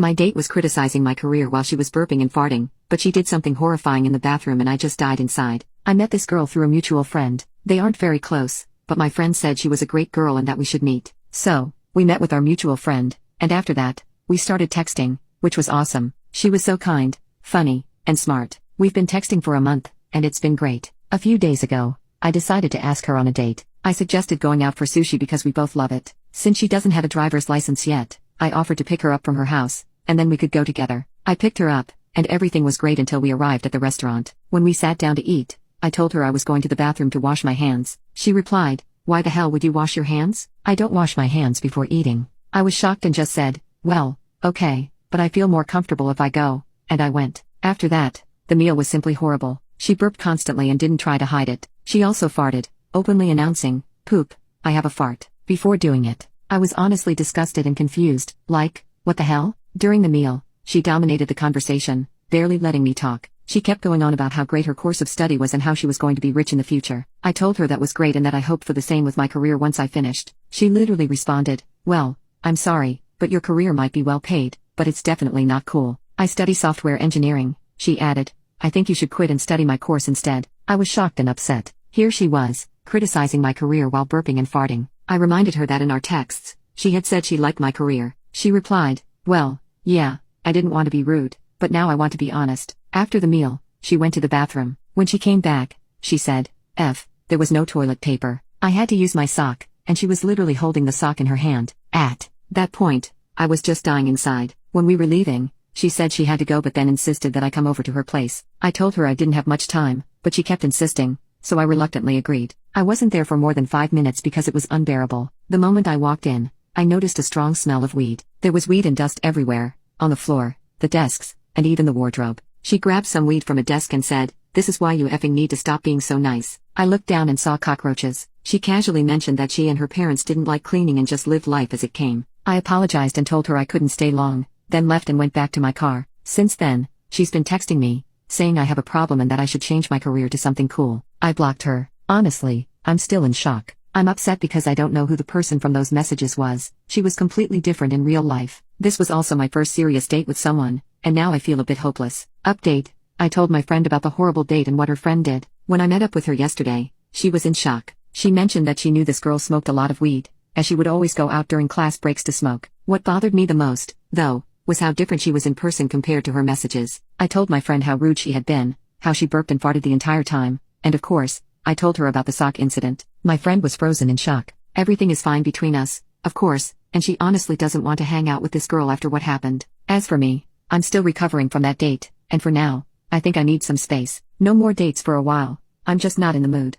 My date was criticizing my career while she was burping and farting, but she did something horrifying in the bathroom and I just died inside. I met this girl through a mutual friend. They aren't very close, but my friend said she was a great girl and that we should meet. So, we met with our mutual friend, and after that, we started texting, which was awesome. She was so kind, funny, and smart. We've been texting for a month, and it's been great. A few days ago, I decided to ask her on a date. I suggested going out for sushi because we both love it. Since she doesn't have a driver's license yet, I offered to pick her up from her house, and then we could go together. I picked her up, and everything was great until we arrived at the restaurant. When we sat down to eat, I told her I was going to the bathroom to wash my hands. She replied, "Why the hell would you wash your hands? I don't wash my hands before eating." I was shocked and just said, "Well, okay, but I feel more comfortable if I go," and I went. After that, the meal was simply horrible. She burped constantly and didn't try to hide it. She also farted, openly announcing, "Poop, I have a fart." Before doing it, I was honestly disgusted and confused, like, what the hell? During the meal, she dominated the conversation, barely letting me talk. She kept going on about how great her course of study was and how she was going to be rich in the future. I told her that was great and that I hoped for the same with my career once I finished. She literally responded, "Well, I'm sorry, but your career might be well paid, but it's definitely not cool. I study software engineering," she added. "I think you should quit and study my course instead." I was shocked and upset. Here she was, criticizing my career while burping and farting. I reminded her that in our texts, she had said she liked my career. She replied, "Well, yeah, I didn't want to be rude, but now I want to be honest." After the meal, she went to the bathroom. When she came back, she said, there was no toilet paper. I had to use my sock, and she was literally holding the sock in her hand. At that point, I was just dying inside. When we were leaving, she said she had to go but then insisted that I come over to her place. I told her I didn't have much time, but she kept insisting, so I reluctantly agreed. I wasn't there for more than 5 minutes because it was unbearable. The moment I walked in, I noticed a strong smell of weed. There was weed and dust everywhere, on the floor, the desks, and even the wardrobe. She grabbed some weed from a desk and said, "This is why you effing need to stop being so nice." I looked down and saw cockroaches. She casually mentioned that she and her parents didn't like cleaning and just lived life as it came. I apologized and told her I couldn't stay long, then left and went back to my car. Since then, she's been texting me, saying I have a problem and that I should change my career to something cool. I blocked her. Honestly, I'm still in shock. I'm upset because I don't know who the person from those messages was. She was completely different in real life. This was also my first serious date with someone, and now I feel a bit hopeless. Update. I told my friend about the horrible date and what her friend did. When I met up with her yesterday, she was in shock. She mentioned that she knew this girl smoked a lot of weed, as she would always go out during class breaks to smoke. What bothered me the most, though, was how different she was in person compared to her messages. I told my friend how rude she had been, how she burped and farted the entire time, and of course, I told her about the sock incident. My friend was frozen in shock. Everything is fine between us, of course, and she honestly doesn't want to hang out with this girl after what happened. As for me, I'm still recovering from that date, and for now, I think I need some space. No more dates for a while. I'm just not in the mood.